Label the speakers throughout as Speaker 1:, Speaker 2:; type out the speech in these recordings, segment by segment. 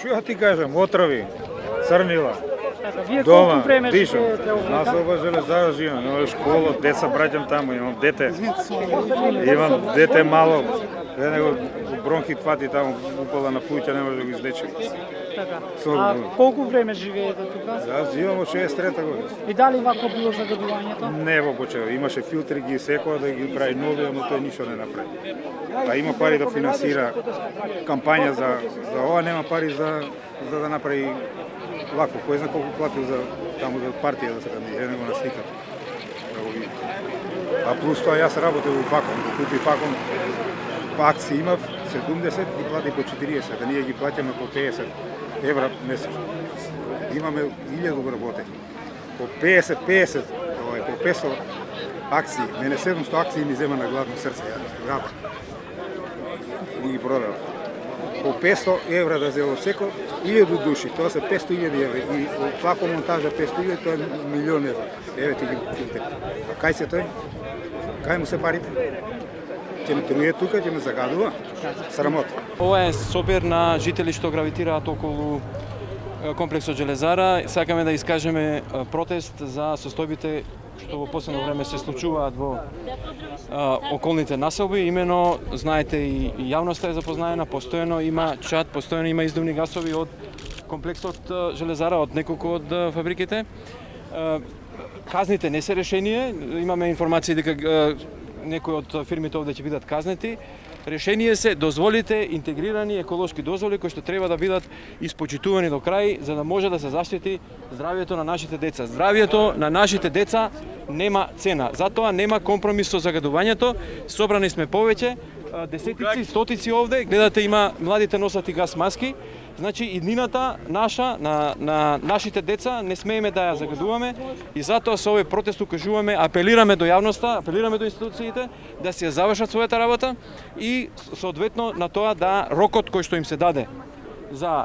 Speaker 1: Што ти кажам, отрови, црнила.
Speaker 2: Вие
Speaker 1: Дома,
Speaker 2: колку време
Speaker 1: дишам.
Speaker 2: живеете овде?
Speaker 1: Нас оба Железара живам, имам школа, деца браќам таму, имам дете. Имам дете мало, него бронхит фати таму, упала на плуќа, не може да го излечи.
Speaker 2: Така.
Speaker 1: Со-
Speaker 2: А колку време живеете тука?
Speaker 1: Јас живам од 63-та година.
Speaker 2: И дали вако било загадувањето?
Speaker 1: Не во почева, имаше филтри, ги секоја да ги прави нови, ама тој ништо не направи. А има пари да финансира кампања за ова, нема пари за да направи вако. Кој знае колку платил за таму за партија да се кандидира, него на сликата. Да го види. А плюс тоа јас работев во Факом, купи Факом па акции имав 70 и плати по 40, да ние ги плаќаме по 50 евра месечно. Имаме 1000 вработени. По 50, по 500 акции. Мене 700 акции ми зема на гладно срце, ја раба. И ги продава. По 500 евра да зело секој, 1000 души, тоа се 500.000 евра. И фако монтажа 500.000, тоа е милион евра. Еве ти ги филтри. А кај се тој? Кај му се парите? Ќе ме труе тука, ќе ме загадува. Срамота.
Speaker 3: Ова е собир на жители што гравитираат околу комплексот Железара. Сакаме да искажеме протест за состојбите што во последно време се случуваат во околните населби. Имено, знаете, и јавноста е запознаена, постојано има чат, постојано има издувни гасови од комплексот Железара, од неколку од фабриките. Казните не се решение, имаме информации дека некои од фирмите овде ќе бидат казнети. Решение се дозволите интегрирани еколошки дозволи кои што треба да бидат испочитувани до крај за да може да се заштити здравјето на нашите деца. Здравјето на нашите деца нема цена. Затоа нема компромис со загадувањето. Собрани сме повеќе, десетици, стотици овде. Гледате, има младите носат и газ маски. Значи иднината наша на нашите деца не смееме да ја загадуваме и затоа со овој протест укажуваме, апелираме до јавноста, апелираме до институциите да се завршат својата работа и соодветно на тоа да рокот кој што им се даде за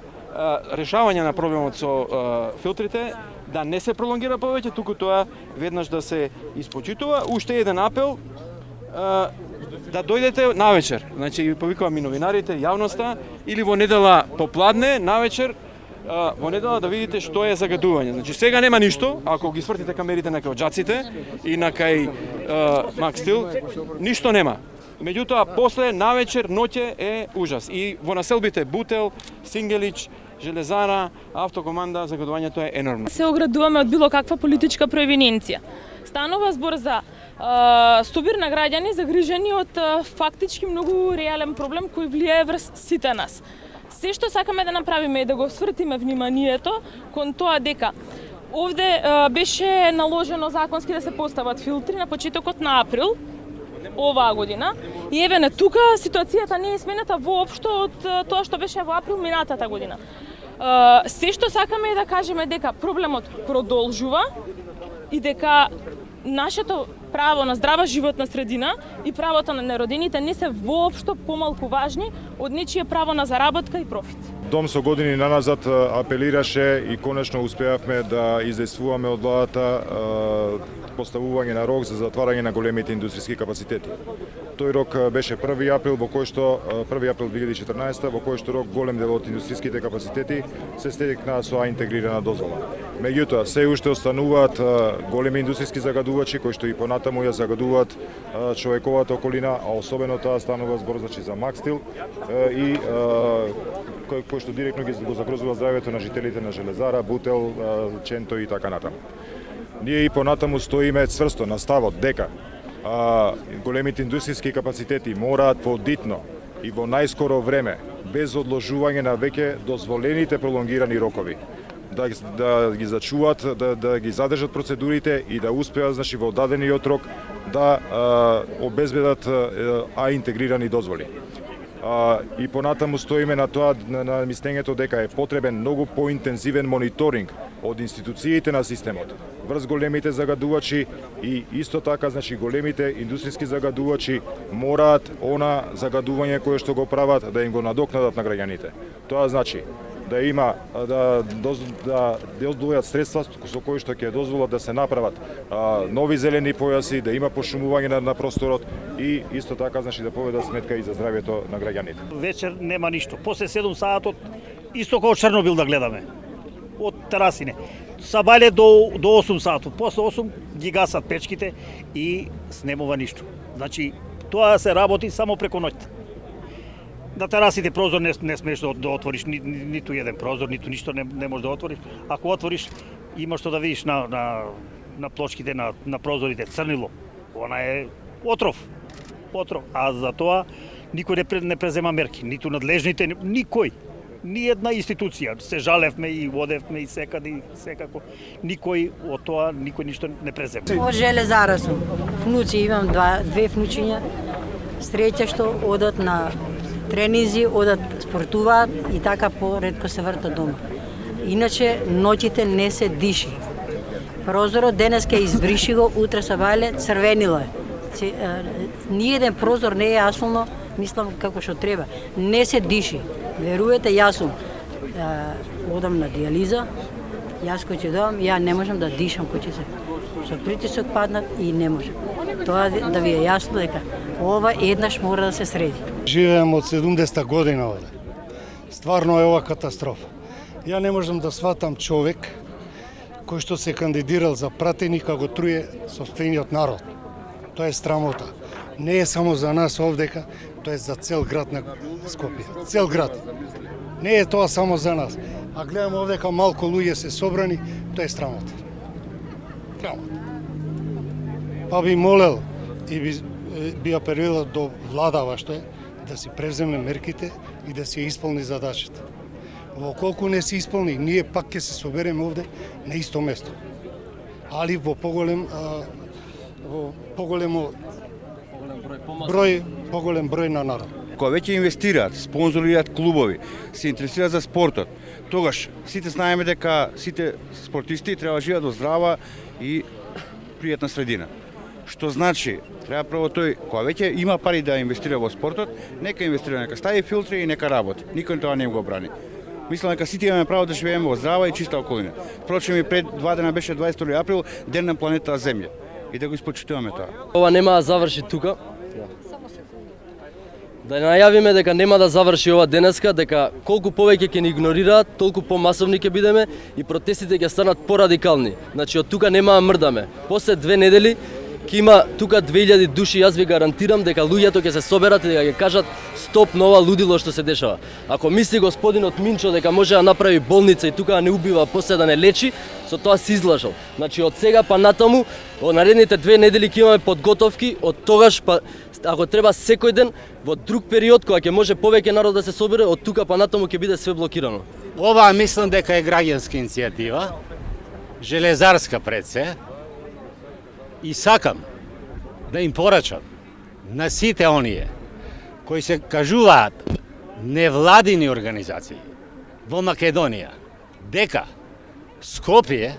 Speaker 3: решавање на проблемот со филтрите да не се пролонгира повеќе, туку тоа веднаш да се испочитува. Уште еден апел да дојдете навечер. Значи, повикувам и новинарите, јавноста, или во недела попладне, навечер, во недела да видите што е загадување. Значи, сега нема ништо, ако ги свртите камерите на кај и на кај Макс Стил, ништо нема. Меѓутоа, после, навечер, ноќе е ужас. И во населбите Бутел, Сингелич, Железара, Автокоманда, загадувањето е енормно.
Speaker 4: Се оградуваме од било каква политичка провиненција. Станува збор за собир на граѓани загрижени од фактички многу реален проблем кој влијае врз сите нас. Се што сакаме да направиме е да го свртиме вниманието кон тоа дека овде беше наложено законски да се постават филтри на почетокот на април оваа година и еве на тука ситуацијата не е смената воопшто од тоа што беше во април минатата година. Се што сакаме е да кажеме дека проблемот продолжува и дека нашето право на здрава животна средина и правото на неродените не се воопшто помалку важни од нечие право на заработка и профит.
Speaker 5: Дом со години наназад апелираше и конечно успеавме да издействуваме од владата поставување на рок за затварање на големите индустријски капацитети. Тој рок беше 1 април во кој што 1 април 2014 во кој што рок голем дел од индустријските капацитети се стекна со интегрирана дозвола. Меѓутоа се уште остануваат големи индустријски загадувачи кои што и понатаму ја загадуваат човековата околина, а особено тоа станува збор значи за Макстил и кој што директно го загрозува здравјето на жителите на Железара, Бутел, Ченто и така натаму. Ние и понатаму стоиме цврсто на ставот дека големите индустријски капацитети мораат подитно и во најскоро време, без одложување на веќе дозволените пролонгирани рокови, да ги зачуваат, да ги задржат процедурите и да успеат значи во дадениот рок да обезбедат интегрирани дозволи. И понатаму стоиме на тоа на мислењето дека е потребен многу поинтензивен мониторинг од институциите на системот врз големите загадувачи и исто така значи големите индустријски загадувачи мораат она загадување кое што го прават да им го надокнадат на граѓаните. Тоа значи да има да дозволат средства со кои што ќе дозволат да се направат нови зелени појаси, да има пошумување на просторот и исто така значи да поведат сметка и за здравјето на граѓаните.
Speaker 6: Вечер нема ништо. После 7 саатот Исто како Чернобил да гледаме. Од терасине. Сабале до 8 сатот. После 8 ги гасат печките и снемува ништо. Значи, тоа се работи само преку ноќта. На терасите прозор не смееш да отвориш ниту еден прозор, ниту ништо не можеш да отвориш. Ако отвориш, има што да видиш на плочките, на прозорите, црнило. Она е отров. А за тоа никој не презема мерки, ниту надлежните, никој. Ни една институција. Се жалевме и одевме и секаде и секако. Никој од тоа, никој ништо не презема.
Speaker 7: Од Железара сум. Внуци имам две внучиња. Среќа што одат на тренинзи, одат спортуваат и така поредко се вртат дома. Иначе ноќите не се диши. Прозорот денеска избриши го, утре сабајле црвенило е. Ниеден прозор не е асфално, мислам како што треба. Не се диши. Веруете, јас сум одам на диализа, јас кој ќе доам, ја не можам да дишам кој ќе се со притисок паднат и не можам. Тоа да ви е јасно дека ова еднаш мора да се среди.
Speaker 8: Живеем од 70-та година овде. Стварно е ова катастрофа. Ја не можам да сватам човек кој што се кандидирал за пратеник, а го труе сопствениот народ. Тоа е срамота. Не е само за нас овдека, тоа е за цел град на Скопје. Цел град. Не е тоа само за нас. А гледам овдека малку луѓе се собрани, тоа е срамота. Срамота. Па би молел и би апелирал до владава што е да си превземе мерките и да си исполни задачата. Во колку не се исполни, ние пак ќе се собереме овде на исто место. Али во поголем број на народ.
Speaker 9: Кога веќе инвестираат, спонзорираат клубови, се интересираат за спортот, тогаш сите знаеме дека сите спортисти треба да живеат во здрава и пријатна средина. Што значи, треба прво тој, кога веќе има пари да инвестира во спортот, нека инвестира, нека стави филтри и нека работи. Никој тоа не го брани. Мислам дека сите имаме право да живееме во здрава и чиста околина. Впрочем и пред 2 дена беше 22 април, ден на планета Земја. И да го испочитуваме тоа.
Speaker 10: Ова нема да заврши тука. Да најавиме дека нема да заврши ова денеска, дека колку повеќе ќе ни игнорираат, толку помасовни ќе бидеме и протестите ќе станат порадикални. Значи од тука нема да мрдаме. После 2 недели ќе има тука 2000 души, јас ви гарантирам дека луѓето ќе се соберат и дека ќе кажат стоп на ова лудило што се дешава. Ако мисли господинот Минчо дека може да направи болница и тука да не убива, после да не лечи, со тоа се излажал. Значи од сега па натаму, во наредните 2 недели ќе имаме подготовки, од тогаш па ако треба секој ден во друг период кога ќе може повеќе народ да се собере, од тука па натаму ќе биде све блокирано.
Speaker 11: Ова мислам дека е граѓанска иницијатива, железарска пред се, и сакам да им порачам на сите оние кои се кажуваат невладини организации во Македонија дека Скопје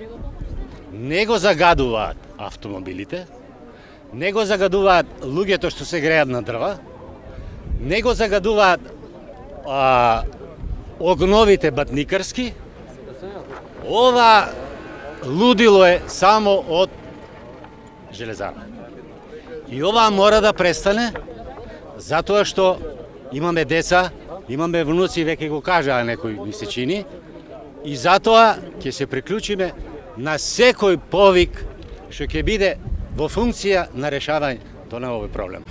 Speaker 11: не го загадуваат автомобилите, не го загадуваат луѓето што се греат на дрва, не го загадуваат огновите батникарски. Ова лудило е само од Железара. И ова мора да престане, затоа што имаме деца, имаме внуци, веќе го кажаа некој ми се чини, и затоа ќе се приклучиме на секој повик што ќе биде во функција на решавањето на овој проблем.